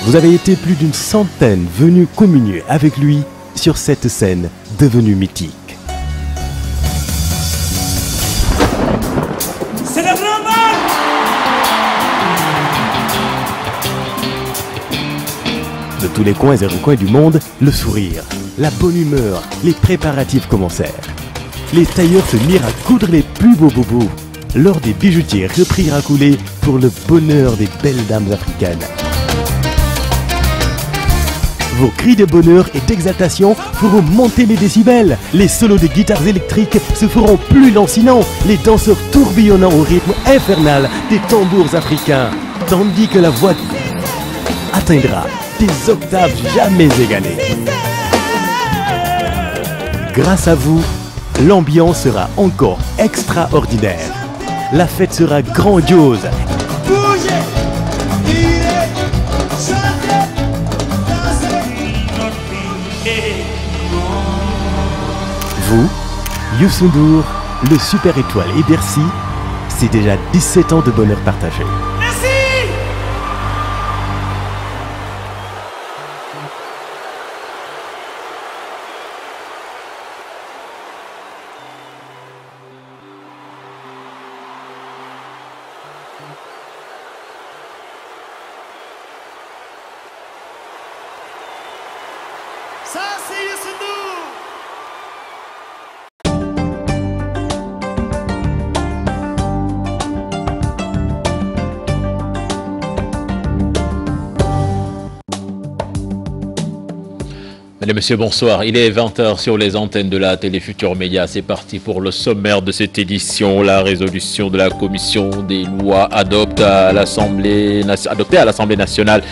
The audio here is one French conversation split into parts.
Vous avez été plus d'une centaine venus communier avec lui sur cette scène devenue mythique. C'est le grand mal! De tous les coins et recoins du monde, le sourire, la bonne humeur, les préparatifs commencèrent. Les tailleurs se mirent à coudre les plus beaux bobos. Lors des bijoutiers reprirent à couler pour le bonheur des belles dames africaines. Vos cris de bonheur et d'exaltation feront monter les décibels. Les solos de guitares électriques se feront plus lancinants. Les danseurs tourbillonnant au rythme infernal des tambours africains. Tandis que la voix atteindra des octaves jamais égalées. Grâce à vous, l'ambiance sera encore extraordinaire. La fête sera grandiose. Bougez! Tirez! Chantez! Dansez! Vous, Youssou N'Dour, le Super Étoile et Bercy, c'est déjà 17 ans de bonheur partagé. Merci! Ça, c'est Youssou N'Dour! Mesdames et messieurs, bonsoir. Il est 20h sur les antennes de la télé Futur Média. C'est parti pour le sommaire de cette édition. La résolution de la commission des lois adoptée à l'Assemblée nationale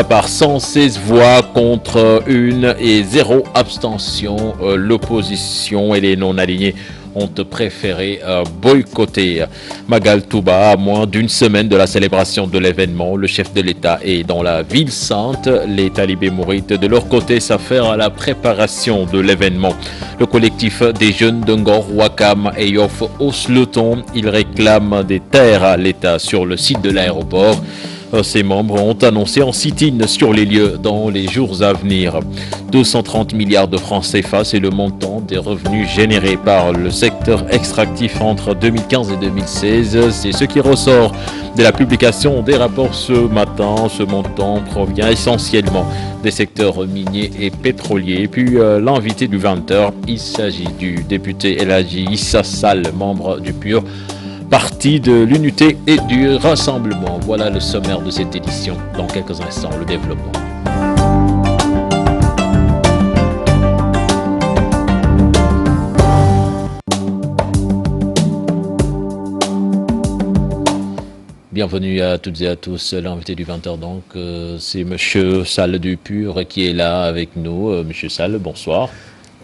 par 116 voix contre 1 et 0 abstention. L'opposition et les non-alignés ont préféré boycotter. Magal Touba, à moins d'une semaine de la célébration de l'événement, le chef de l'État est dans la ville sainte. Les talibés mourites, de leur côté, s'affairent à la préparation de l'événement. Le collectif des jeunes de Ngor, Wakam et Yoff hausse le ton. Ils réclament des terres à l'État sur le site de l'aéroport. Ses membres ont annoncé en sit-in sur les lieux dans les jours à venir. 230 milliards de francs CFA, c'est le montant des revenus générés par le secteur extractif entre 2015 et 2016. C'est ce qui ressort de la publication des rapports ce matin. Ce montant provient essentiellement des secteurs miniers et pétroliers. Et puis l'invité du 20h, il s'agit du député El Hadji Issa Sall, membre du PUR, parti de l'unité et du rassemblement. Voilà le sommaire de cette édition. Dans quelques instants, le développement. Bienvenue à toutes et à tous. L'invité du 20h, donc, c'est Monsieur Sall du PUR qui est là avec nous. Monsieur Sall, bonsoir.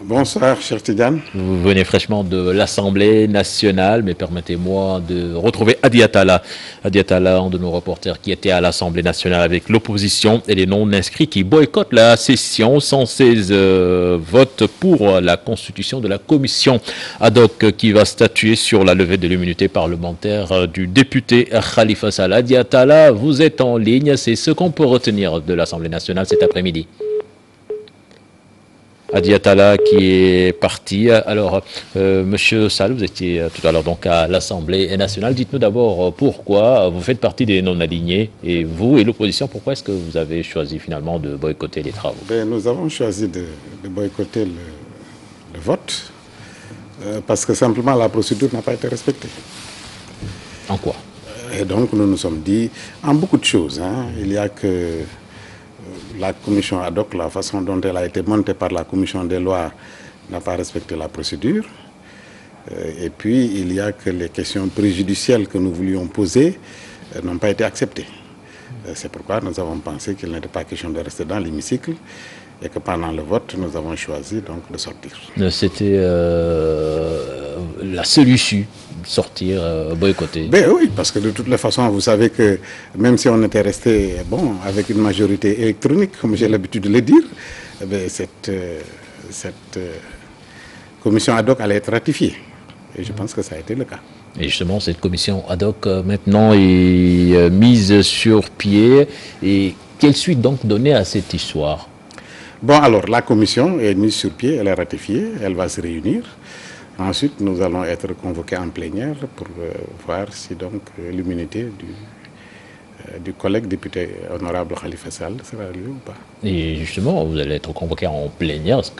Bonsoir, cher Tidiane. Vous venez fraîchement de l'Assemblée nationale, mais permettez-moi de retrouver Hadi Attala. Hadi Attala, un de nos reporters qui était à l'Assemblée nationale avec l'opposition et les non-inscrits qui boycottent la session. 116 votes pour la constitution de la commission ad hoc qui va statuer sur la levée de l'immunité parlementaire du député Khalifa Sall. Hadi Attala, vous êtes en ligne. C'est ce qu'on peut retenir de l'Assemblée nationale cet après-midi. Hadi Attala qui est parti. Alors, Monsieur Sall, vous étiez tout à l'heure donc à l'Assemblée nationale. Dites-nous d'abord pourquoi vous faites partie des non-alignés et vous et l'opposition, pourquoi est-ce que vous avez choisi finalement de boycotter les travaux? Nous avons choisi de boycotter le vote parce que simplement la procédure n'a pas été respectée. En quoi? Et donc nous nous sommes dit, en beaucoup de choses, il y a que la commission ad hoc, la façon dont elle a été montée par la commission des lois n'a pas respecté la procédure. Et puis, il y a que les questions préjudicielles que nous voulions poser n'ont pas été acceptées. C'est pourquoi nous avons pensé qu'il n'était pas question de rester dans l'hémicycle et que pendant le vote, nous avons choisi donc de sortir. C'était la seule issue, sortir, boycotter. Ben oui, parce que de toutes les façons, vous savez que même si on était resté avec une majorité électronique, comme j'ai l'habitude de le dire, cette commission ad hoc allait être ratifiée. Et je pense que ça a été le cas. Et justement, cette commission ad hoc maintenant est mise sur pied et Quelle suite donc donner à cette histoire? Bon, alors, la commission est mise sur pied, elle est ratifiée, elle va se réunir. Ensuite, nous allons être convoqués en plénière pour voir si donc l'immunité du collègue député honorable Khalifa Sall sera levée ou pas. Et justement, vous allez être convoqué en plénière. Est-ce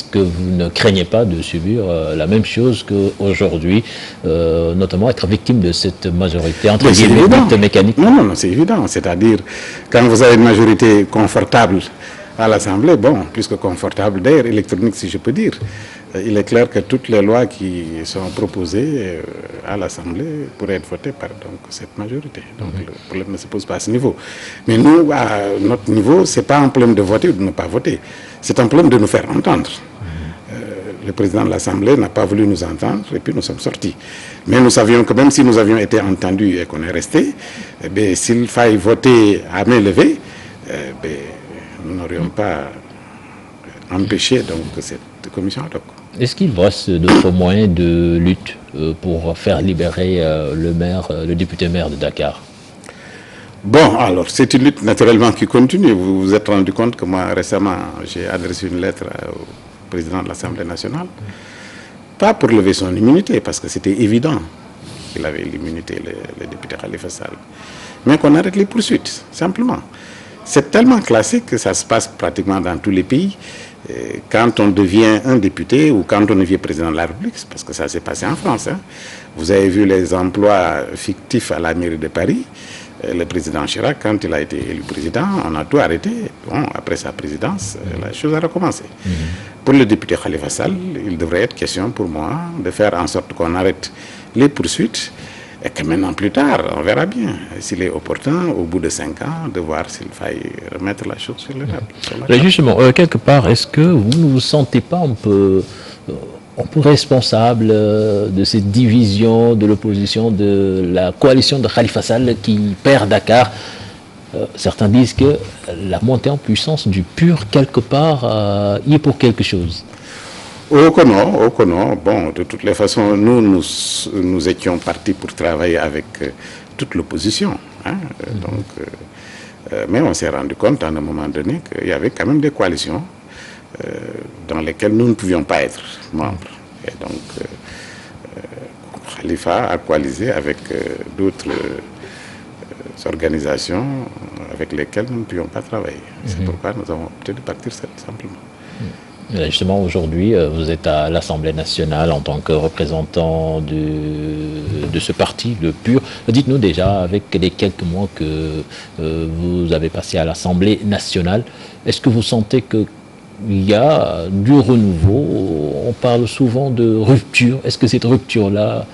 que vous ne craignez pas de subir la même chose qu'aujourd'hui, notamment être victime de cette majorité entre guillemets dite mécanique? Non, c'est évident. C'est-à-dire, quand vous avez une majorité confortable à l'Assemblée, bon, plus que confortable, d'ailleurs électronique si je peux dire, il est clair que toutes les lois qui sont proposées à l'Assemblée pourraient être votées par donc, cette majorité. Donc le problème ne se pose pas à ce niveau. Mais nous, à notre niveau, ce n'est pas un problème de voter ou de ne pas voter. C'est un problème de nous faire entendre. Le président de l'Assemblée n'a pas voulu nous entendre et puis nous sommes sortis. Mais nous savions que même si nous avions été entendus et qu'on est resté, eh s'il faille voter à main levée, nous n'aurions pas empêché donc, cette commission ad hoc. Est-ce qu'il reste d'autres moyens de lutte pour faire libérer le député maire de Dakar? Bon, alors, c'est une lutte naturellement qui continue. Vous vous êtes rendu compte que moi, récemment, j'ai adressé une lettre au président de l'Assemblée nationale, pas pour lever son immunité, parce que c'était évident qu'il avait l'immunité, le député Khalifa Sall, mais qu'on arrête les poursuites, simplement. C'est tellement classique que ça se passe pratiquement dans tous les pays. Quand on devient un député ou quand on devient président de la République, parce que ça s'est passé en France. Hein. Vous avez vu les emplois fictifs à la mairie de Paris. Le président Chirac, quand il a été élu président, on a tout arrêté. Bon, après sa présidence, la chose a recommencé. Pour le député Khalifa Sall, il devrait être question pour moi de faire en sorte qu'on arrête les poursuites et que maintenant plus tard, on verra bien s'il est opportun, au bout de 5 ans, de voir s'il faille remettre la chose sur le table. Justement, quelque part, est-ce que vous ne vous sentez pas un peu responsable de cette division de l'opposition, de la coalition de Khalifa Sall qui perd Dakar? Certains disent que la montée en puissance du PUR, quelque part, y est pour quelque chose. Oh que non. Bon, de toutes les façons, nous étions partis pour travailler avec toute l'opposition. Hein, mais on s'est rendu compte à un moment donné qu'il y avait quand même des coalitions dans lesquelles nous ne pouvions pas être membres. Et donc, Khalifa a coalisé avec d'autres organisations avec lesquelles nous ne pouvions pas travailler. C'est pourquoi nous avons opté de partir simplement. Justement, aujourd'hui, vous êtes à l'Assemblée nationale en tant que représentant de ce parti, le PUR. Dites-nous déjà, avec les quelques mois que vous avez passé à l'Assemblée nationale, est-ce que vous sentez qu'il y a du renouveau? On parle souvent de rupture. Est-ce que cette rupture-là,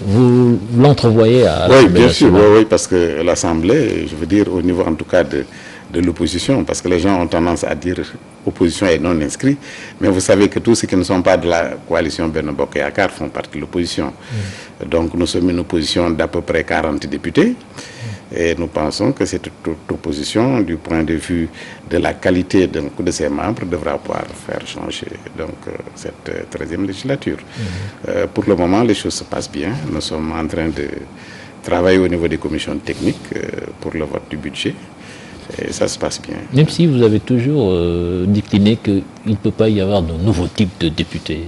vous l'entrevoyez à l'Assemblée nationale? Oui, bien sûr, oui, parce que l'Assemblée, je veux dire, au niveau en tout cas de l'opposition, parce que les gens ont tendance à dire opposition et non inscrit, mais vous savez que tous ceux qui ne sont pas de la coalition Benno Bokk Yakaar font partie de l'opposition. Donc nous sommes une opposition d'à peu près 40 députés et nous pensons que cette opposition, du point de vue de la qualité de ses membres, devra pouvoir faire changer donc, cette 13e législature. Pour le moment, les choses se passent bien. Nous sommes en train de travailler au niveau des commissions techniques pour le vote du budget. Et ça se passe bien. Même si vous avez toujours décliné qu'il ne peut pas y avoir de nouveau type de député.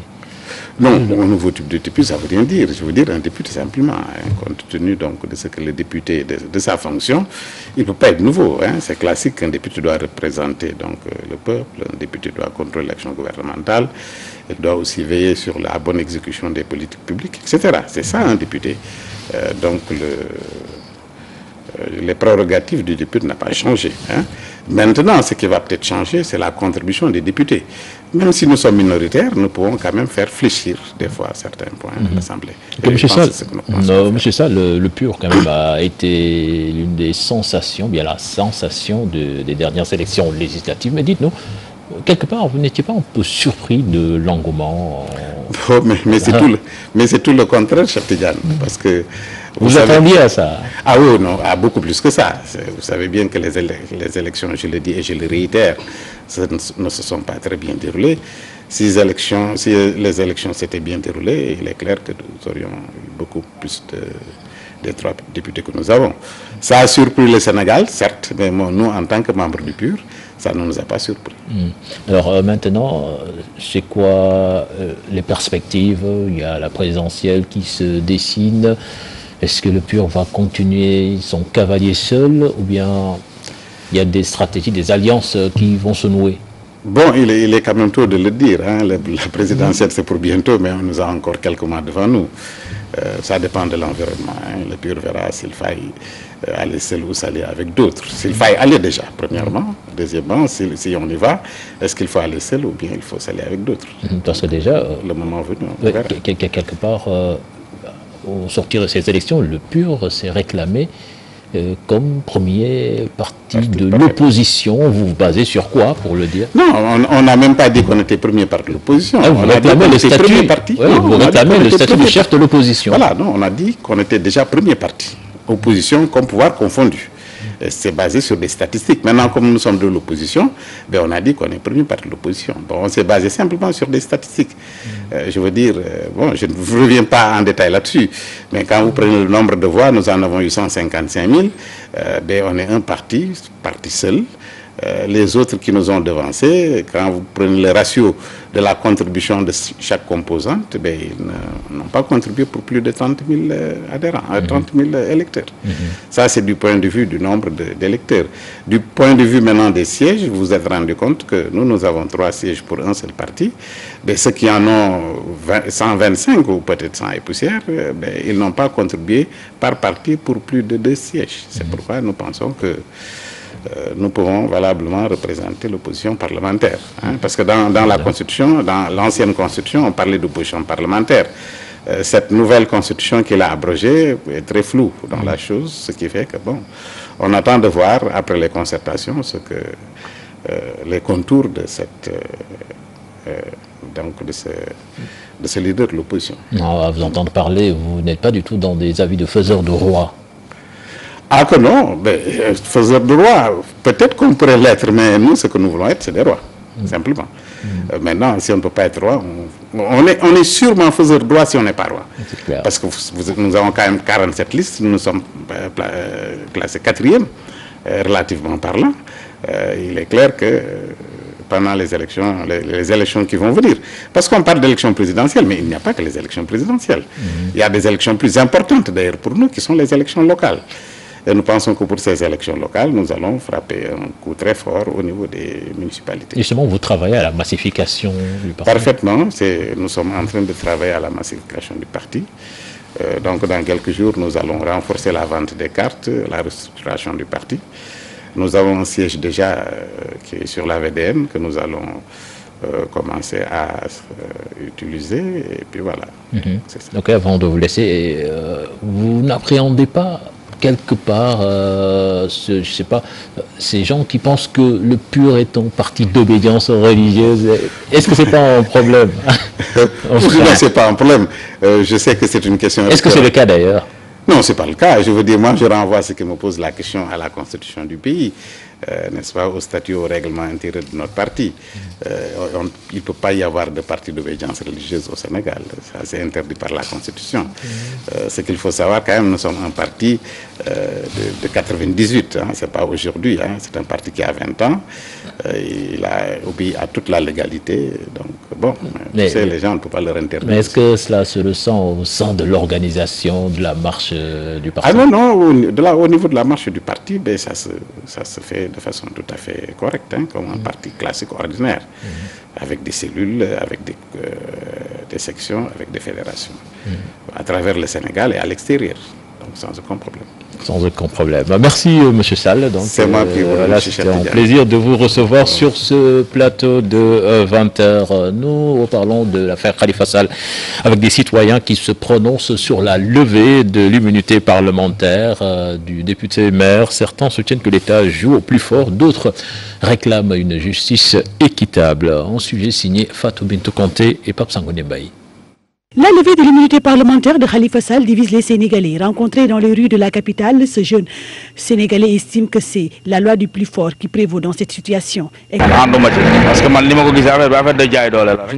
Non, un nouveau type de député, ça ne veut rien dire. Je veux dire un député simplement, hein, compte tenu donc de ce que le député, de sa fonction, il ne peut pas être nouveau. Hein. C'est classique qu'un député doit représenter donc, le peuple, un député doit contrôler l'action gouvernementale, il doit aussi veiller sur la bonne exécution des politiques publiques, etc. C'est ça un député. Donc les prérogatives du député n'ont pas changé. Hein. Maintenant, ce qui va peut-être changer, c'est la contribution des députés. Même si nous sommes minoritaires, nous pouvons quand même faire fléchir des fois certains points de l'Assemblée. Monsieur Sall, le PUR quand même a été l'une des sensations, bien la sensation des dernières élections législatives. Mais dites-nous, quelque part, vous n'étiez pas un peu surpris de l'engouement? Oh, mais c'est tout le contraire, Cheikh Tidiane, parce que vous attendiez à ça? Ah oui, non, à beaucoup plus que ça. Vous savez bien que les élections, je le dis et je le réitère, ne se sont pas très bien déroulées. Si les élections s'étaient bien déroulées, il est clair que nous aurions eu beaucoup plus des 3 députés que nous avons. Ça a surpris le Sénégal, certes, mais nous, en tant que membres du PUR, ça ne nous a pas surpris. Alors maintenant, c'est quoi les perspectives? Il y a la présidentielle qui se dessine. Est-ce que le PUR va continuer son cavalier seul ou bien il y a des stratégies, des alliances qui vont se nouer? Bon, il est quand même tôt de le dire. Hein. La présidentielle, c'est pour bientôt, mais on nous a encore quelques mois devant nous. Ça dépend de l'environnement. Hein. Le PUR verra s'il faille aller seul ou s'allier avec d'autres. S'il faille aller déjà, premièrement. Deuxièmement, si on y va, est-ce qu'il faut aller seul ou bien il faut s'allier avec d'autres? Parce que déjà, le moment venu, quelque part, au sortir de ces élections, le PUR s'est réclamé comme premier parti de l'opposition. Vous vous basez sur quoi pour le dire? Non, on n'a même pas dit qu'on était premier parti de l'opposition. Vous réclamez le statut, vous réclamez le statut de chef de l'opposition. Voilà, non, on a dit qu'on était déjà premier parti. Opposition comme pouvoir confondu. C'est basé sur des statistiques. Maintenant, comme nous sommes de l'opposition, on a dit qu'on est premier parti de l'opposition. Bon, on s'est basé simplement sur des statistiques. Je veux dire, bon, je ne reviens pas en détail là-dessus, mais quand vous prenez le nombre de voix, nous en avons eu 155 000. On est un parti seul. Les autres qui nous ont devancés, quand vous prenez le ratio de la contribution de chaque composante, ils n'ont pas contribué pour plus de 30 000 adhérents, 30 000 électeurs. Ça, c'est du point de vue du nombre d'électeurs. Du point de vue maintenant des sièges, vous vous êtes rendu compte que nous avons 3 sièges pour un seul parti. Ceux qui en ont 125 ou peut-être 100 et poussière, ils n'ont pas contribué par parti pour plus de 2 sièges. C'est pourquoi nous pensons que nous pouvons valablement représenter l'opposition parlementaire. Hein, parce que dans la Constitution, dans l'ancienne Constitution, on parlait d'opposition parlementaire. Cette nouvelle Constitution qu'il a abrogée est très floue dans la chose, ce qui fait que, bon, on attend de voir, après les concertations, les contours de de ce leader de l'opposition. À vous entendre parler, vous n'êtes pas du tout dans des avis de faiseurs de roi. Ah que non, faiseurs de roi, peut-être qu'on pourrait l'être, mais nous, ce que nous voulons être, c'est des rois, simplement. Maintenant, si on ne peut pas être roi, on est sûrement faiseur de roi si on n'est pas roi. Parce que nous avons quand même 47 listes, nous sommes classés 4e, relativement parlant. Il est clair que pendant les élections qui vont venir, parce qu'on parle d'élections présidentielles, mais il n'y a pas que les élections présidentielles. Il y a des élections plus importantes d'ailleurs pour nous, qui sont les élections locales. Et nous pensons que pour ces élections locales, nous allons frapper un coup très fort au niveau des municipalités. Justement, vous travaillez à la massification du parti? Parfaitement. Nous sommes en train de travailler à la massification du parti. Donc, dans quelques jours, nous allons renforcer la vente des cartes, la restructuration du parti. Nous avons un siège déjà qui est sur la VDN, que nous allons commencer à utiliser. Et puis voilà. C'est ça. Donc, avant de vous laisser, vous n'appréhendez pas quelque part, je sais pas, ces gens qui pensent que le PUR est un parti d'obédience religieuse, est-ce que c'est pas un problème? Non, c'est pas un problème. Je sais que c'est une question... Est-ce que c'est le cas d'ailleurs? Non, c'est pas le cas. Je veux dire, moi, je renvoie ce qui me pose la question à la constitution du pays, n'est-ce pas, au statut, au règlement intérieur de notre parti. Il ne peut pas y avoir de parti d'obédience religieuse au Sénégal. Ça, c'est interdit par la Constitution. Ce qu'il faut savoir, quand même, nous sommes un parti de 98. Hein, c'est pas aujourd'hui. Hein, c'est un parti qui a 20 ans. Il a obéi à toute la légalité. Donc, bon, tu sais, les gens ne peuvent pas leur interdire. Mais est-ce que cela se ressent au sein de l'organisation, de la marche du parti? Ah non, au niveau de la marche du parti, ça se fait de façon tout à fait correcte, hein, comme un parti classique ordinaire, avec des cellules, avec des sections, avec des fédérations, à travers le Sénégal et à l'extérieur, donc sans aucun problème. Sans aucun problème. Merci, M. Sall. C'est moi qui vous remercie. C'est un plaisir de vous recevoir sur ce plateau de 20h. Nous parlons de l'affaire Khalifa Sall avec des citoyens qui se prononcent sur la levée de l'immunité parlementaire du député maire. Certains soutiennent que l'État joue au plus fort, d'autres réclament une justice équitable. Un sujet signé Fatou Bintou Kanté et Pape Sangoné Baye. La levée de l'immunité parlementaire de Khalifa Sall divise les Sénégalais. Rencontrés dans les rues de la capitale, ce jeune Sénégalais estime que c'est la loi du plus fort qui prévaut dans cette situation. Je ne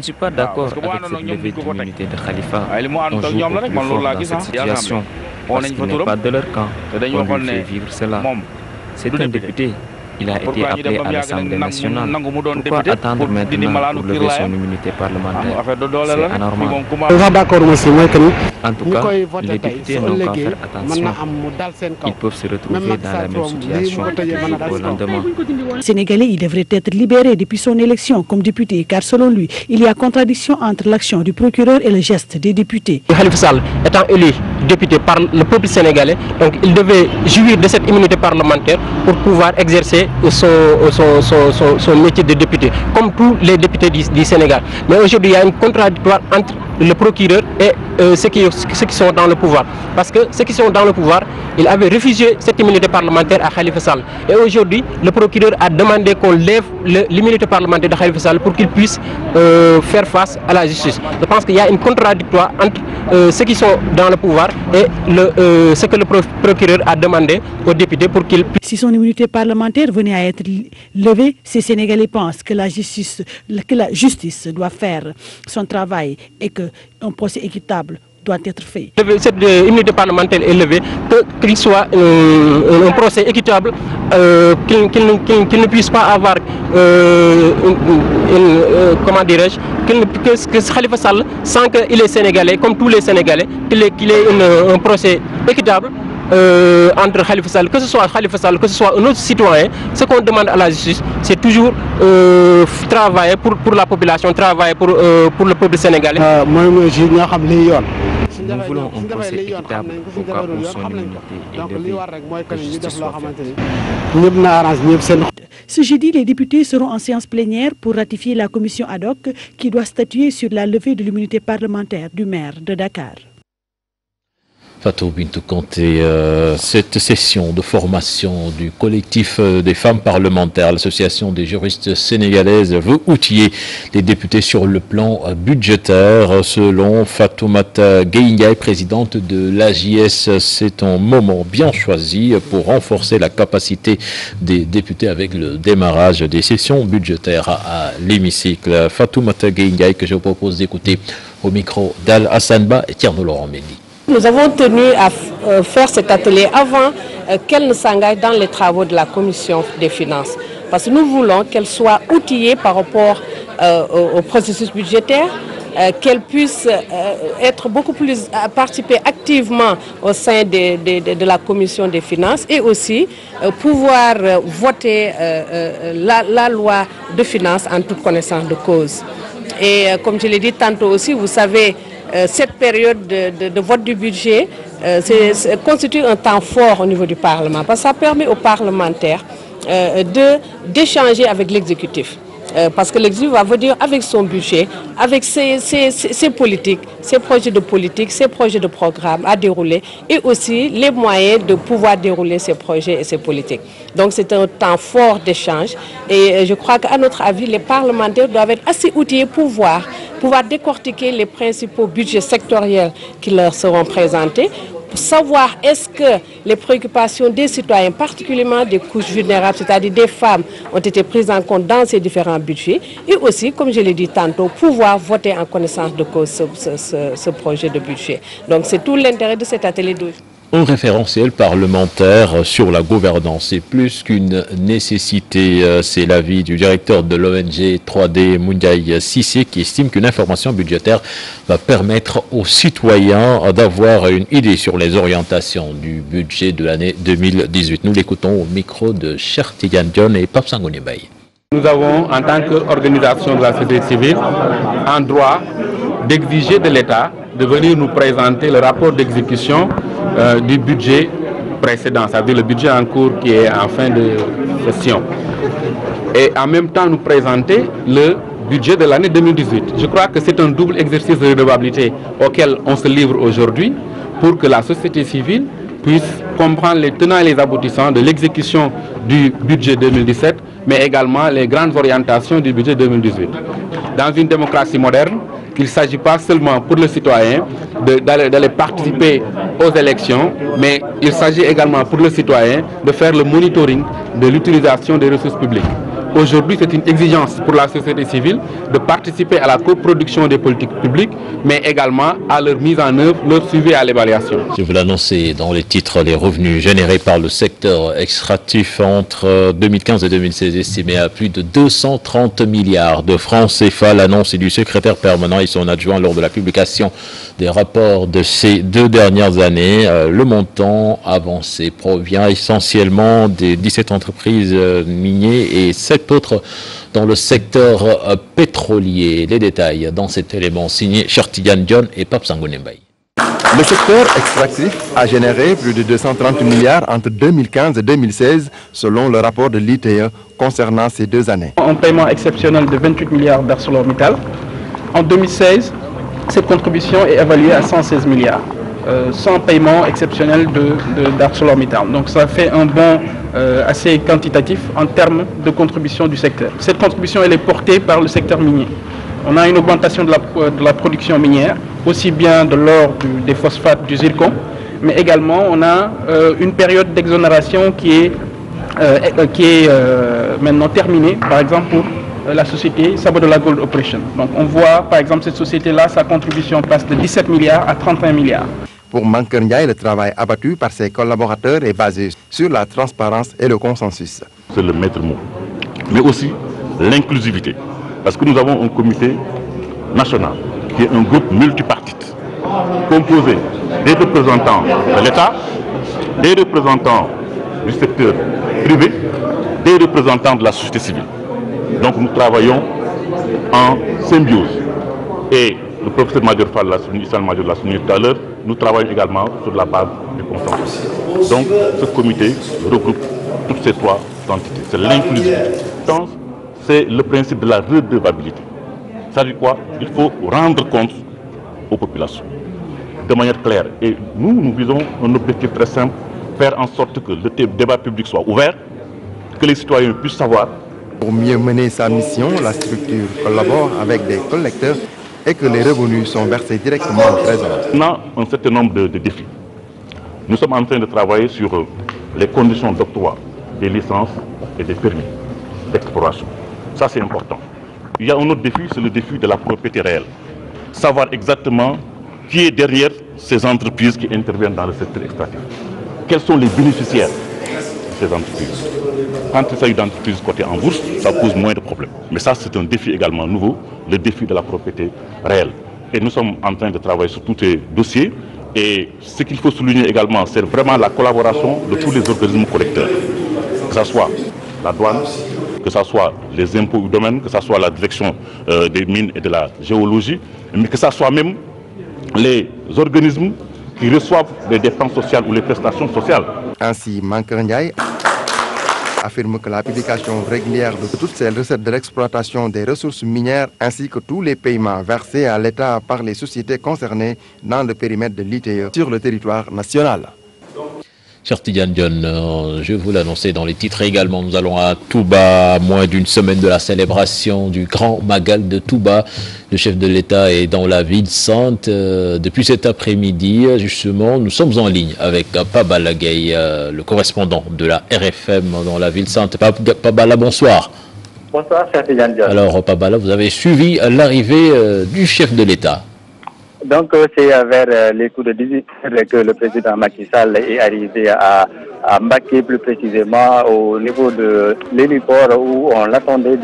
suis pas d'accord avec cette levée de l'immunité de Khalifa. On joue au plus fort dans cette situation. parce qu'il n'est pas de leur camp. On lui fait vivre cela. C'est un député. Il a été appelé à l'Assemblée nationale. Pourquoi attendre maintenant pour lever son immunité parlementaire? C'est anormal. En tout cas, les députés n'ont qu'à faire attention. Ils peuvent se retrouver dans la même situation du jour au lendemain. Sénégalais, il devrait être libéré depuis son élection comme député, car selon lui, il y a contradiction entre l'action du procureur et le geste des députés. Khalifa Sall étant élu député par le peuple sénégalais, donc il devait jouir de cette immunité parlementaire pour pouvoir exercer son métier de député, comme tous les députés du Sénégal. Mais aujourd'hui, il y a une contradictoire entre le procureur et ceux qui sont dans le pouvoir. Parce que ceux qui sont dans le pouvoir, ils avaient refusé cette immunité parlementaire à Khalifa Sall. Et aujourd'hui, le procureur a demandé qu'on lève l'immunité parlementaire de Khalifa Sall pour qu'il puisse faire face à la justice. Je pense qu'il y a une contradictoire entre ceux qui sont dans le pouvoir et ce que le procureur a demandé aux députés pour qu'ils puissent... Si son immunité parlementaire venait à être levée, ces Sénégalais pensent que la justice doit faire son travail et qu'un procès équitable doit être fait. Cette immunité parlementaire est levée, qu'il soit un procès équitable, qu'il ne puisse pas avoir, comment dirais-je, que Khalifa Sall, sans qu'il est sénégalais, comme tous les Sénégalais, qu'il ait un procès équitable entre Khalifa Sall, que ce soit Khalifa Sall, que ce soit un autre citoyen. Ce qu'on demande à la justice, c'est toujours travailler pour la population, travailler pour le peuple sénégalais. Nous voulons un procès équitable au cas où son immunité est levée, que justice soit faite. Ce jeudi, les députés seront en séance plénière pour ratifier la commission ad hoc qui doit statuer sur la levée de l'immunité parlementaire du maire de Dakar. Fatou Bintou Kanté, cette session de formation du collectif des femmes parlementaires, l'association des juristes sénégalaises, veut outiller les députés sur le plan budgétaire. Selon Fatoumata Gueye, présidente de l'AJS, c'est un moment bien choisi pour renforcer la capacité des députés avec le démarrage des sessions budgétaires à l'hémicycle. Fatoumata Gueye, que je vous propose d'écouter au micro d'Al Hassanba et Tierno Laurent Mendy. Nous avons tenu à faire cet atelier avant qu'elle ne s'engage dans les travaux de la commission des finances. Parce que nous voulons qu'elle soit outillée par rapport au processus budgétaire, qu'elle puisse être beaucoup plus participer activement au sein de la commission des finances et aussi pouvoir voter la loi de finances en toute connaissance de cause. Et comme je l'ai dit tantôt aussi, vous savez, cette période de vote du budget constitue un temps fort au niveau du Parlement parce que ça permet aux parlementaires d'échanger avec l'exécutif. Parce que l'exécutif va venir avec son budget, avec ses politiques, ses projets de politique, ses projets de programme à dérouler et aussi les moyens de pouvoir dérouler ces projets et ces politiques. Donc c'est un temps fort d'échange et je crois qu'à notre avis, les parlementaires doivent être assez outillés pour pouvoir décortiquer les principaux budgets sectoriels qui leur seront présentés, pour savoir est-ce que les préoccupations des citoyens, particulièrement des couches vulnérables, c'est-à-dire des femmes, ont été prises en compte dans ces différents budgets et aussi, comme je l'ai dit tantôt, pouvoir voter en connaissance de cause ce projet de budget. Donc c'est tout l'intérêt de cet atelier d'aujourd'hui. Un référentiel parlementaire sur la gouvernance, c'est plus qu'une nécessité. C'est l'avis du directeur de l'ONG 3D, Moundiaï Sissé, qui estime qu'une information budgétaire va permettre aux citoyens d'avoir une idée sur les orientations du budget de l'année 2018. Nous l'écoutons au micro de Cheikh Tidiane Dione et Pape Sangoné Baye. Nous avons, en tant qu'organisation de la société civile, un droit d'exiger de l'État de venir nous présenter le rapport d'exécution du budget précédent, c'est-à-dire le budget en cours qui est en fin de session. Et en même temps nous présenter le budget de l'année 2018. Je crois que c'est un double exercice de redevabilité auquel on se livre aujourd'hui pour que la société civile puisse comprendre les tenants et les aboutissants de l'exécution du budget 2017, mais également les grandes orientations du budget 2018. Dans une démocratie moderne, il ne s'agit pas seulement pour le citoyen d'aller participer aux élections, mais il s'agit également pour le citoyen de faire le monitoring de l'utilisation des ressources publiques. Aujourd'hui, c'est une exigence pour la société civile de participer à la coproduction des politiques publiques, mais également à leur mise en œuvre, leur suivi et à l'évaluation. Je vous l'annoncer dans les titres, les revenus générés par le secteur extractif entre 2015 et 2016 estimés à plus de 230 milliards de francs CFA. L'annonce est du secrétaire permanent et son adjoint lors de la publication des rapports de ces 2 dernières années. Le montant avancé provient essentiellement des 17 entreprises minières et 7 autres dans le secteur pétrolier. Les détails dans cet élément signé Chertidiane John et Pape Sangoné Mbaye. Le secteur extractif a généré plus de 230 milliards entre 2015 et 2016 selon le rapport de l'ITE concernant ces 2 années. Un paiement exceptionnel de 28 milliards d'ArcelorMittal. En 2016, cette contribution est évaluée à 116 milliards. Sans paiement exceptionnel d'ArcelorMittal. Donc ça fait un bond assez quantitatif en termes de contribution du secteur. Cette contribution elle est portée par le secteur minier. On a une augmentation de la production minière, aussi bien de l'or, des phosphates, du zircon, mais également on a une période d'exonération qui est maintenant terminée, par exemple pour la société Sabodala Gold Operation. Donc on voit par exemple cette société-là, sa contribution passe de 17 milliards à 31 milliards. Pour Mankeur Ndiaye, le travail abattu par ses collaborateurs est basé sur la transparence et le consensus. C'est le maître mot, mais aussi l'inclusivité. Parce que nous avons un comité national qui est un groupe multipartite, composé des représentants de l'État, des représentants du secteur privé, des représentants de la société civile. Donc nous travaillons en symbiose. Et le professeur Major Fall l'a souligné tout à l'heure, nous travaillons également sur la base du consensus. Donc ce comité regroupe toutes ces 3 entités. C'est l'inclusivité. C'est le principe de la redevabilité. Ça dit quoi? Il faut rendre compte aux populations de manière claire. Et nous visons un objectif très simple, faire en sorte que le débat public soit ouvert, que les citoyens puissent savoir. Pour mieux mener sa mission, la structure collabore avec des collecteurs et que les revenus sont versés directement au trésor. On a un certain nombre de défis. Nous sommes en train de travailler sur les conditions d'octroi des licences et des permis d'exploration. Ça, c'est important. Il y a un autre défi, c'est le défi de la propriété réelle. Savoir exactement qui est derrière ces entreprises qui interviennent dans le secteur extractif. Quels sont les bénéficiaires de ces entreprises? Quand il s'agit d'entreprises cotées en bourse, ça pose moins de problèmes. Mais ça, c'est un défi également nouveau, le défi de la propriété réelle. Et nous sommes en train de travailler sur tous ces dossiers. Et ce qu'il faut souligner également, c'est vraiment la collaboration de tous les organismes collecteurs. Que ce soit la douane, que ce soit les impôts du domaine, que ce soit la direction des mines et de la géologie, mais que ce soit même les organismes qui reçoivent les dépenses sociales ou les prestations sociales. Ainsi, Mankeur Ndiaye affirme que la publication régulière de toutes ces recettes de l'exploitation des ressources minières ainsi que tous les paiements versés à l'État par les sociétés concernées dans le périmètre de l'ITE sur le territoire national. Chertidiane John, je vous l'annonçais dans les titres également, nous allons à Touba, à moins d'une semaine de la célébration du Grand Magal de Touba. Le chef de l'État est dans la ville sainte. Depuis cet après-midi, justement, nous sommes en ligne avec Pabala Gueye, le correspondant de la RFM dans la ville sainte. Pabala, bonsoir. Bonsoir, Chertidiane John. Alors, Pabala, vous avez suivi l'arrivée du chef de l'État. Donc, c'est vers les coups de 18 heures que le président Macky Sall est arrivé à Mbacké, plus précisément au niveau de l'héliport où on l'attendait,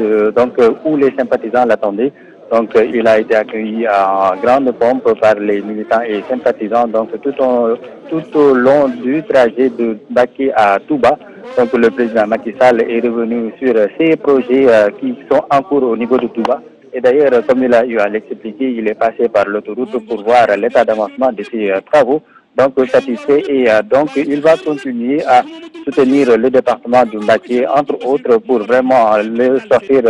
où les sympathisants l'attendaient. Donc, il a été accueilli en grande pompe par les militants et sympathisants. Donc, tout au long du trajet de Mbacké à Touba. Donc, le président Macky Sall est revenu sur ces projets qui sont en cours au niveau de Touba. Et d'ailleurs, comme il a eu à l'expliquer, il est passé par l'autoroute pour voir l'état d'avancement de ses travaux. Donc, satisfait. Et donc, il va continuer à soutenir le département de Mbacké, entre autres, pour vraiment le sortir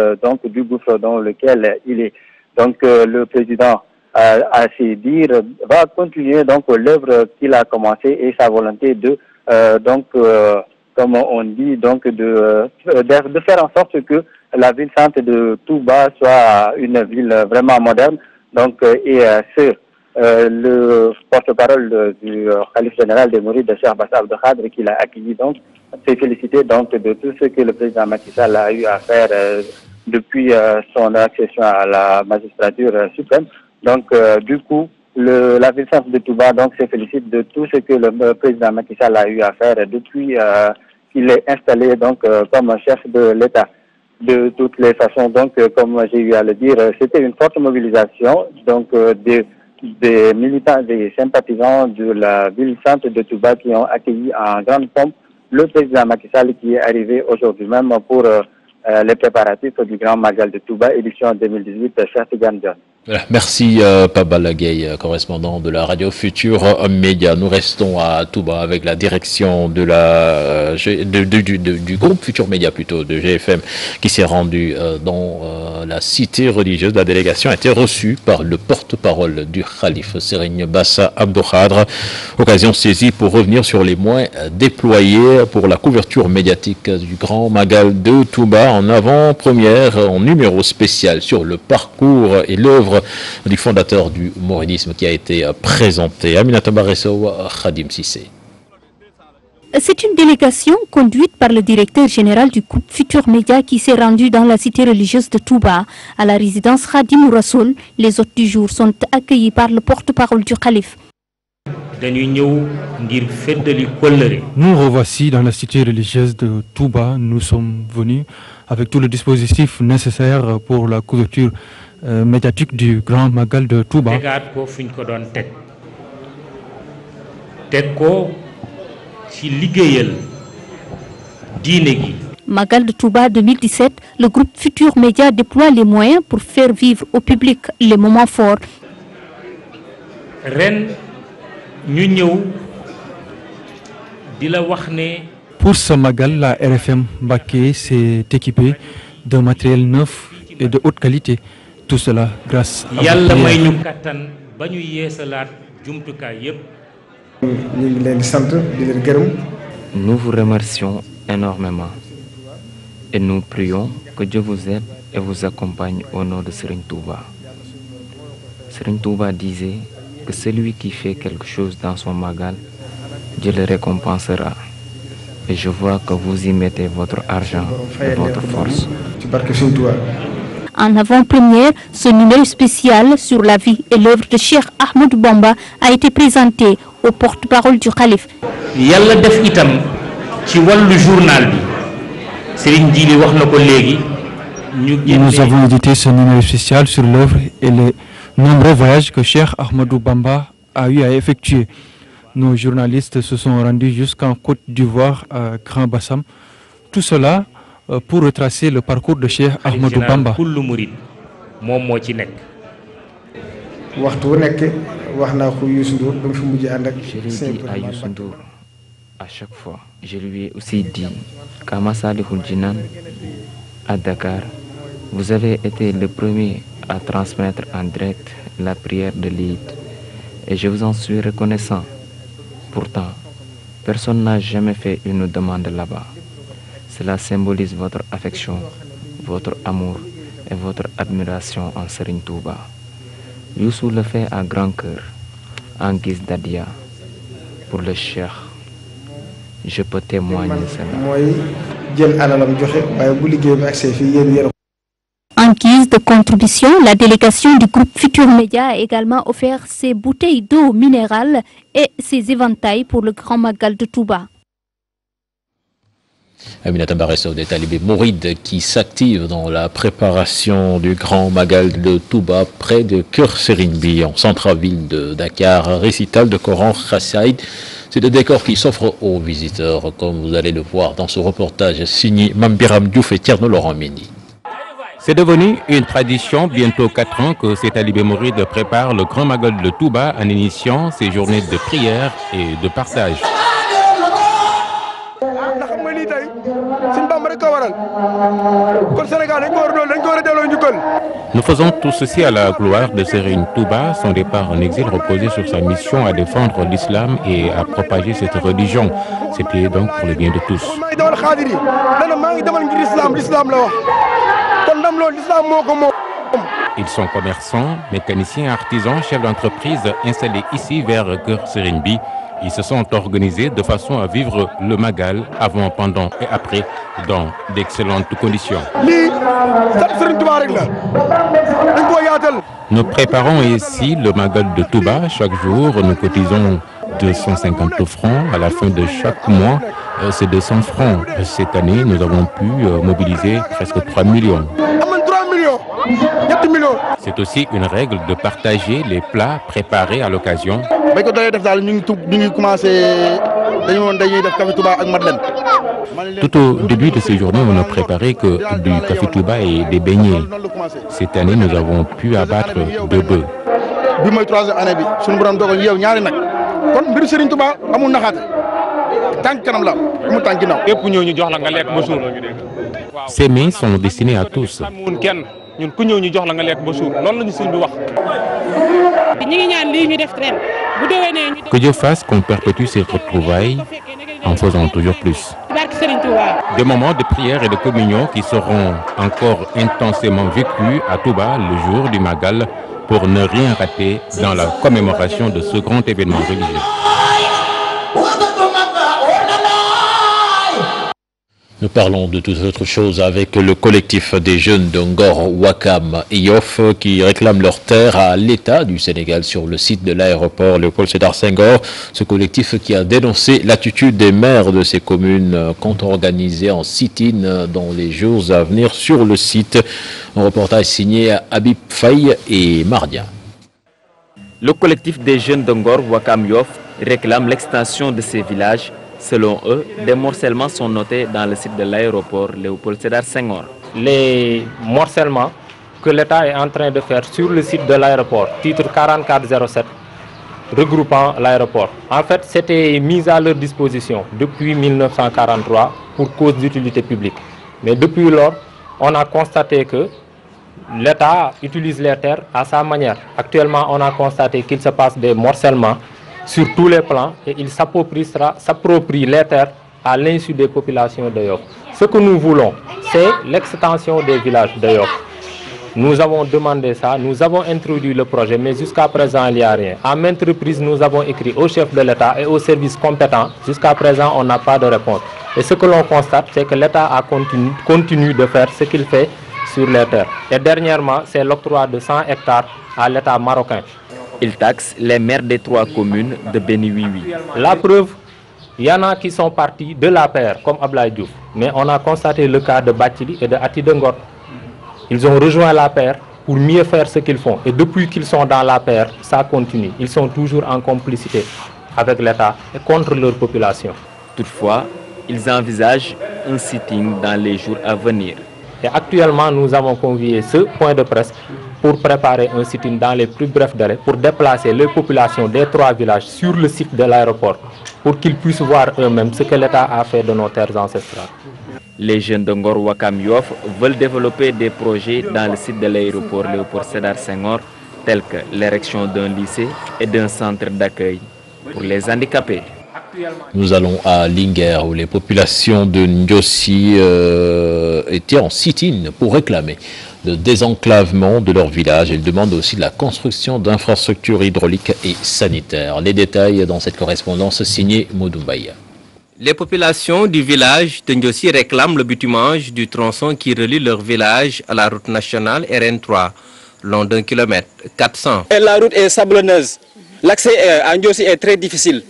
du gouffre dans lequel il est. Donc, le président, à ses dires, va continuer l'œuvre qu'il a commencée et sa volonté de, comme on dit, de faire en sorte que la ville sainte de Touba soit une ville vraiment moderne. Donc, le porte-parole du khalife général des Mourides, Cheikh Bass Abdou Khadre, qui l'a accueilli, donc, s'est félicité donc de tout ce que le président Macky Sall a eu à faire depuis son accession à la magistrature suprême. Donc, du coup, la ville-centre de Touba donc se félicite de tout ce que le président Macky Sall a eu à faire depuis qu'il est installé donc comme chef de l'État. De toutes les façons, donc, comme j'ai eu à le dire, c'était une forte mobilisation donc des militants, des sympathisants de la ville-centre de Touba qui ont accueilli en grande pompe le président Macky Sall qui est arrivé aujourd'hui même pour les préparatifs du Grand Magal de Touba, édition 2018, Cheikh Tidiane Dione. Voilà. Merci Pabal Gueye, correspondant de la radio Futur Média. Nous restons à Touba avec la direction de du groupe Futur Média, plutôt de GFM, qui s'est rendu dans la cité religieuse. La délégation a été reçue par le porte-parole du Khalif, Serigne Bassa Abdou Khadre. Occasion saisie pour revenir sur les moyens déployés pour la couverture médiatique du Grand Magal de Touba en avant-première, en numéro spécial sur le parcours et l'œuvre du fondateur du mouridisme qui a été présenté. Aminata Baresso, Khadim Sissé. C'est une délégation conduite par le directeur général du groupe Futur Média qui s'est rendu dans la cité religieuse de Touba. À la résidence Khadim Rassoul, les hôtes du jour sont accueillis par le porte-parole du calife. Nous revoici dans la cité religieuse de Touba. Nous sommes venus avec tout le dispositif nécessaire pour la couverture médiatique du Grand Magal de Touba. Magal de Touba 2017, le groupe Futur Média déploie les moyens pour faire vivre au public les moments forts. Pour ce Magal, la RFM Mbacké s'est équipée d'un matériel neuf et de haute qualité. Tout cela grâce à Nous vous remercions énormément et nous prions que Dieu vous aide et vous accompagne au nom de Serigne Touba. Serigne Touba disait que celui qui fait quelque chose dans son Magal, Dieu le récompensera. Et je vois que vous y mettez votre argent et votre force. En avant-première, ce numéro spécial sur la vie et l'œuvre de Cheikh Ahmadou Bamba a été présenté au porte-parole du calife. Nous avons édité ce numéro spécial sur l'œuvre et les nombreux voyages que Cheikh Ahmadou Bamba a eu à effectuer. Nos journalistes se sont rendus jusqu'en Côte d'Ivoire à Grand Bassam. Tout cela pour retracer le parcours de Cheikh Ahmadou Bamba. Je l'ai dit à Youssou Ndour à chaque fois. Je lui ai aussi dit qu'à Massalikul Jinan, à Dakar, vous avez été le premier à transmettre en direct la prière de l'Eid. Et je vous en suis reconnaissant. Pourtant, personne n'a jamais fait une demande là-bas. Cela symbolise votre affection, votre amour et votre admiration en Serigne Touba. Youssou le fait à grand cœur, en guise d'Adia, pour le Cheikh. Je peux témoigner cela. En guise de contribution, la délégation du groupe Futur Média a également offert ses bouteilles d'eau minérale et ses éventails pour le Grand Magal de Touba. Aminata Baresso, des talibés mourides qui s'activent dans la préparation du Grand Magal de Touba près de Keur Serinbi, en centre-ville de Dakar. Récital de Coran Khassaïd. C'est le décor qui s'offre aux visiteurs, comme vous allez le voir dans ce reportage signé Mambiram Diouf et Tierno Laurent Mendy. C'est devenu une tradition, bientôt 4 ans, que ces talibés mourides préparent le Grand Magal de Touba en initiant ces journées de prière et de partage. Nous faisons tout ceci à la gloire de Serigne Touba. Son départ en exil reposait sur sa mission à défendre l'islam et à propager cette religion. C'était donc pour le bien de tous. Ils sont commerçants, mécaniciens, artisans, chefs d'entreprise installés ici vers Keur Serigne. Ils se sont organisés de façon à vivre le Magal avant, pendant et après dans d'excellentes conditions. Nous préparons ici le Magal de Touba. Chaque jour, nous cotisons 250 francs. À la fin de chaque mois, c'est 200 francs. Cette année, nous avons pu mobiliser presque 3 millions. C'est aussi une règle de partager les plats préparés à l'occasion. Tout au début de ces journées, on ne préparait que du café touba et des beignets. Cette année, nous avons pu abattre 2 bœufs. Ces mets sont destinés à tous. Que Dieu fasse qu'on perpétue ces retrouvailles en faisant toujours plus. Des moments de prière et de communion qui seront encore intensément vécus à Touba le jour du Magal pour ne rien rater dans la commémoration de ce grand événement religieux. Nous parlons de toute autre chose avec le collectif des jeunes de Ngor, Ouakam et Yoff qui réclament leur terre à l'État du Sénégal sur le site de l'aéroport Léopold Sédar Senghor. Ce collectif qui a dénoncé l'attitude des maires de ces communes compte organiser en sit-in dans les jours à venir sur le site. Un reportage signé Habib Faye et Mardia. Le collectif des jeunes de Ngor, Ouakam, Yoff réclame l'extension de ces villages. Selon eux, des morcellements sont notés dans le site de l'aéroport Léopold Sédar Senghor. Les morcellements que l'État est en train de faire sur le site de l'aéroport, titre 4407, regroupant l'aéroport. En fait, c'était mis à leur disposition depuis 1943 pour cause d'utilité publique. Mais depuis lors, on a constaté que l'État utilise les terres à sa manière. Actuellement, on a constaté qu'il se passe des morcellements sur tous les plans et il s'approprie les terres à l'insu des populations de Yoff. Ce que nous voulons, c'est l'extension des villages de Yoff. Nous avons demandé ça, nous avons introduit le projet, mais jusqu'à présent, il n'y a rien. À maintes reprises, nous avons écrit au chef de l'État et aux services compétents. Jusqu'à présent, on n'a pas de réponse. Et ce que l'on constate, c'est que l'État continue de faire ce qu'il fait sur les terres. Et dernièrement, c'est l'octroi de 100 hectares à l'État marocain. Il taxe les maires des 3 communes de Béni-Oui-Oui. La preuve, il y en a qui sont partis de l'APR, comme Ablaye Diouf. Mais on a constaté le cas de Bathily et de Ati Dengor. Ils ont rejoint l'APR pour mieux faire ce qu'ils font. Et depuis qu'ils sont dans l'APR, ça continue. Ils sont toujours en complicité avec l'État et contre leur population. Toutefois, ils envisagent un sitting dans les jours à venir. Et actuellement, nous avons convié ce point de presse pour préparer un sit-in dans les plus brefs délais pour déplacer les populations des 3 villages sur le site de l'aéroport pour qu'ils puissent voir eux-mêmes ce que l'État a fait de nos terres ancestrales. Les jeunes de Ngor, Ouakam, Yoff veulent développer des projets dans le site de l'aéroport Léopold Sédar Senghor tels que l'érection d'un lycée et d'un centre d'accueil pour les handicapés. Nous allons à Linguère où les populations de Ndiossi étaient en sit-in pour réclamer le désenclavement de leur village. Ils demandent aussi de la construction d'infrastructures hydrauliques et sanitaires. Les détails dans cette correspondance signée Modoumbaïa. Les populations du village de Ndiossi réclament le bitumage du tronçon qui relie leur village à la route nationale RN3, long d'1 km 400. La route est sablonneuse. L'accès à Ndiossi est très difficile.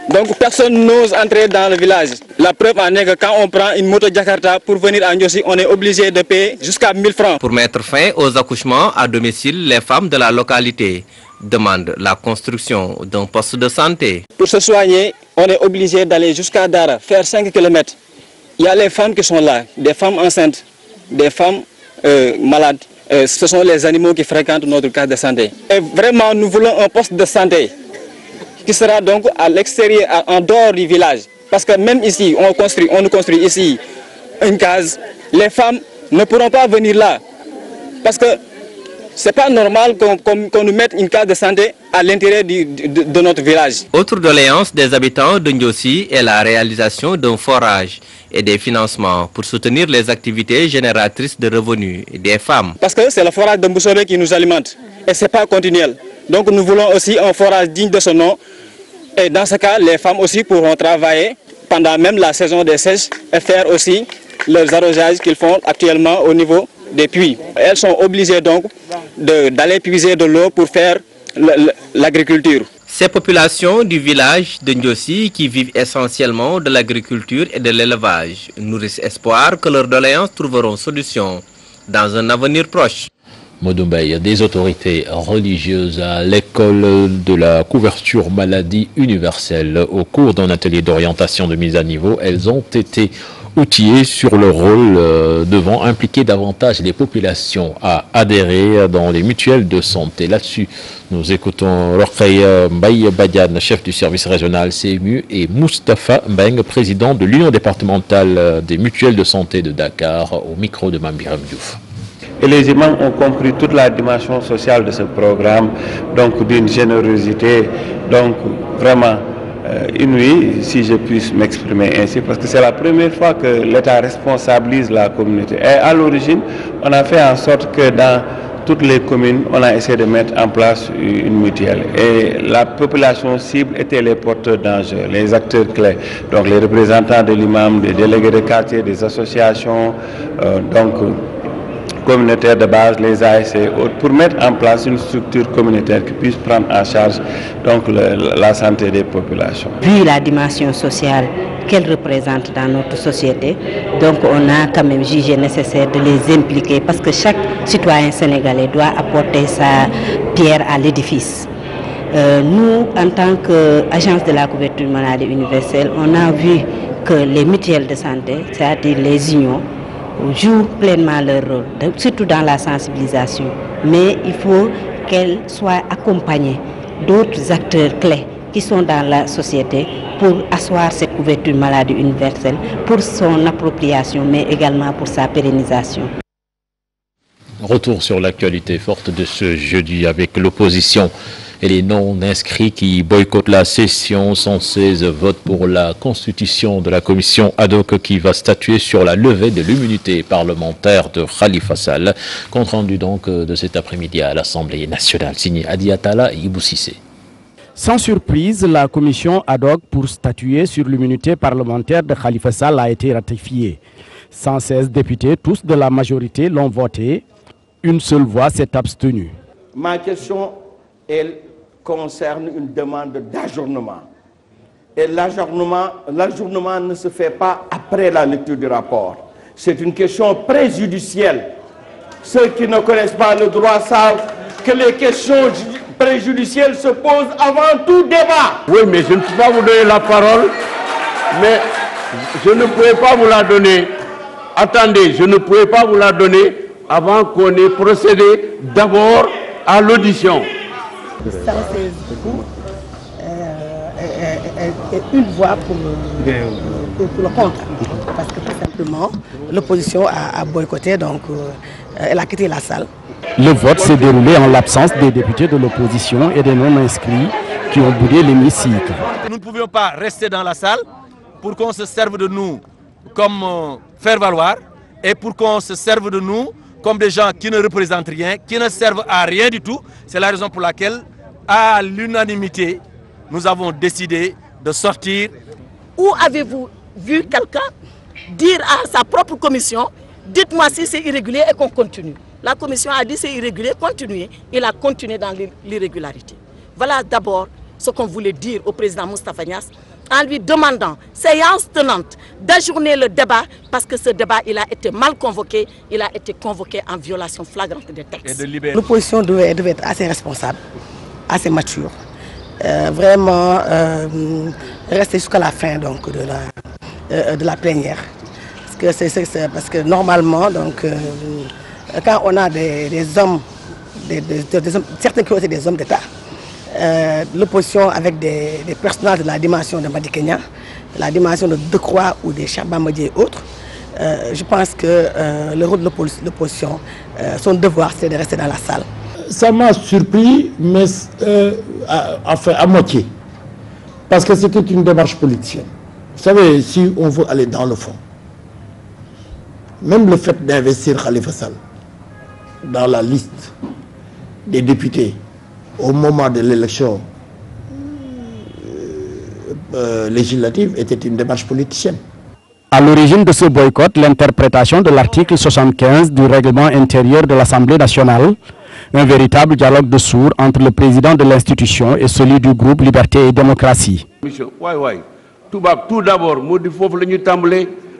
Donc personne n'ose entrer dans le village. La preuve en est que quand on prend une moto Jakarta pour venir à Ndiossi, on est obligé de payer jusqu'à 1000 francs. Pour mettre fin aux accouchements à domicile, les femmes de la localité demandent la construction d'un poste de santé. Pour se soigner, on est obligé d'aller jusqu'à Dara, faire 5 km. Il y a les femmes qui sont là, des femmes enceintes, des femmes malades. Ce sont les animaux qui fréquentent notre case de santé. Et vraiment, nous voulons un poste de santé qui sera donc à l'extérieur, en dehors du village. Parce que même ici, on nous construit ici une case. Les femmes ne pourront pas venir là. Parce que C'est pas normal qu'on nous mette une case de santé à l'intérieur de notre village. Autre doléance des habitants de Ndiossi est la réalisation d'un forage et des financements pour soutenir les activités génératrices de revenus des femmes. Parce que c'est le forage de Mbousobé qui nous alimente et ce n'est pas continuel. Donc nous voulons aussi un forage digne de son nom. Et dans ce cas, les femmes aussi pourront travailler pendant même la saison des sèches et faire aussi leurs arrosages qu'ils font actuellement au niveau des puits. Elles sont obligées donc d'aller puiser de l'eau pour faire l'agriculture. Ces populations du village de Ndiossi qui vivent essentiellement de l'agriculture et de l'élevage nourrissent espoir que leurs doléances trouveront solution dans un avenir proche. Modoumbey, des autorités religieuses à l'école de la couverture maladie universelle. Au cours d'un atelier d'orientation de mise à niveau, elles ont été outillées sur le rôle devant impliquer davantage les populations à adhérer dans les mutuelles de santé. Là-dessus, nous écoutons Rokhaya Mbaye Badiane, chef du service régional CMU, et Moustapha Mbeng, président de l'Union départementale des mutuelles de santé de Dakar, au micro de Mambiram Diouf. Et les imams ont compris toute la dimension sociale de ce programme, donc d'une générosité, donc vraiment inouïe, si je puisse m'exprimer ainsi, parce que c'est la première fois que l'État responsabilise la communauté. Et à l'origine, on a fait en sorte que dans toutes les communes, on a essayé de mettre en place une mutuelle. Et la population cible était les porteurs d'enjeux, les acteurs clés, donc les représentants de l'imam, des délégués de quartier, des associations, communautaires de base, les ASC et autres, pour mettre en place une structure communautaire qui puisse prendre en charge donc la santé des populations. Vu la dimension sociale qu'elle représente dans notre société, donc on a quand même jugé nécessaire de les impliquer parce que chaque citoyen sénégalais doit apporter sa pierre à l'édifice. Nous, en tant qu'agence de la couverture maladie universelle, on a vu que les mutuelles de santé, c'est-à-dire les unions, jouent pleinement leur rôle, surtout dans la sensibilisation. Mais il faut qu'elles soient accompagnées d'autres acteurs clés qui sont dans la société pour asseoir cette couverture maladie universelle, pour son appropriation, mais également pour sa pérennisation. Retour sur l'actualité forte de ce jeudi avec l'opposition et les non-inscrits qui boycottent la session. 116 votes pour la constitution de la commission ad hoc qui va statuer sur la levée de l'immunité parlementaire de Khalifa Sall. Compte rendu donc de cet après-midi à l'Assemblée nationale, signé Adi Atala et Ibou Sissé. Sans surprise, la commission ad hoc pour statuer sur l'immunité parlementaire de Khalifa Sall a été ratifiée. 116 députés, tous de la majorité, l'ont voté. Une seule voix s'est abstenue. Ma question, elle concerne une demande d'ajournement. Et l'ajournement ne se fait pas après la lecture du rapport. C'est une question préjudicielle. Ceux qui ne connaissent pas le droit savent que les questions préjudicielles se posent avant tout débat. Oui, mais je ne peux pas vous donner la parole, mais je ne pouvais pas vous la donner. Attendez, je ne pouvais pas vous la donner avant qu'on ait procédé d'abord à l'audition. 116 pour et une voix pour le contre. Parce que tout simplement, l'opposition a boycotté, donc elle a quitté la salle. Le vote s'est déroulé en l'absence des députés de l'opposition et des non-inscrits qui ont boudé l'hémicycle. Nous ne pouvions pas rester dans la salle pour qu'on se serve de nous comme faire valoir et pour qu'on se serve de nous comme des gens qui ne représentent rien, qui ne servent à rien du tout. C'est la raison pour laquelle, à l'unanimité, nous avons décidé de sortir. Où avez-vous vu quelqu'un dire à sa propre commission, dites-moi si c'est irrégulier et qu'on continue? La commission a dit c'est irrégulier, continuez. Il a continué dans l'irrégularité. Voilà d'abord ce qu'on voulait dire au président Moustapha Niasse en lui demandant, séance tenante, d'ajourner le débat parce que ce débat il a été mal convoqué, il a été convoqué en violation flagrante des textes. L'opposition devait être assez responsable, assez mature, vraiment rester jusqu'à la fin donc, de la plénière. Parce que normalement, donc, quand on a des hommes, certains qui ont été des hommes d'État, l'opposition avec des personnages de la dimension de Madi Kenya, la dimension de Decroix ou des Chabamadi et autres, je pense que le rôle de l'opposition, son devoir, c'est de rester dans la salle. Ça m'a surpris, mais enfin à moitié. Parce que c'était une démarche politicienne. Vous savez, si on veut aller dans le fond, même le fait d'investir Khalifa Sall dans la liste des députés au moment de l'élection législative était une démarche politicienne. À l'origine de ce boycott, l'interprétation de l'article 75 du règlement intérieur de l'Assemblée nationale, un véritable dialogue de sourds entre le président de l'institution et celui du groupe Liberté et Démocratie. Tout d'abord,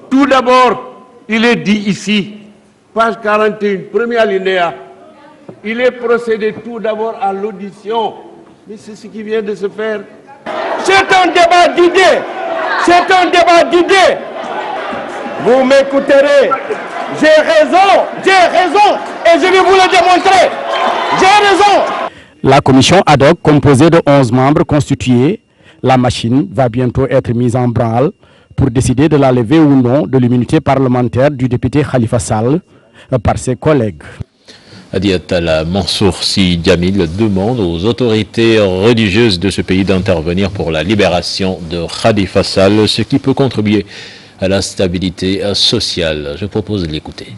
tout d'abord, il est dit ici, page 41, premier alinéa, il est procédé tout d'abord à l'audition. Mais c'est ce qui vient de se faire. C'est un débat d'idées. C'est un débat d'idées. Vous m'écouterez. J'ai raison, et je vais vous le démontrer. J'ai raison. La commission ad hoc, composée de 11 membres constitués, la machine va bientôt être mise en branle pour décider de la levée ou non de l'immunité parlementaire du député Khalifa Sall par ses collègues. Adiatala Mansour Sy Djamil demande aux autorités religieuses de ce pays d'intervenir pour la libération de Khalifa Sall, ce qui peut contribuer à la stabilité sociale. Je propose de l'écouter.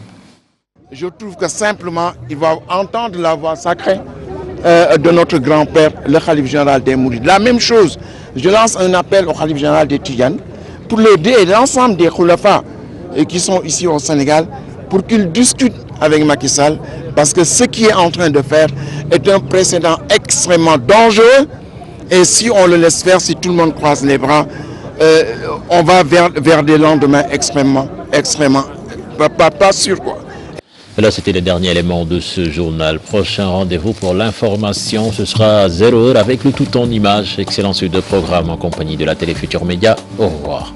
Je trouve que simplement, il va entendre la voix sacrée de notre grand-père, le Khalife général des Mourides. La même chose, je lance un appel au Khalife général des Tidjanes pour l'aider et l'ensemble des Khoulafas qui sont ici au Sénégal pour qu'ils discutent avec Macky Sall, parce que ce qu'il est en train de faire est un précédent extrêmement dangereux, et si on le laisse faire, si tout le monde croise les bras, on va vers des lendemains extrêmement, pas sûr quoi. Là, c'était le dernier élément de ce journal. Prochain rendez-vous pour l'information, ce sera 0h avec le tout en images. Excellent suite de programme en compagnie de la Télé Futur Média. Au revoir.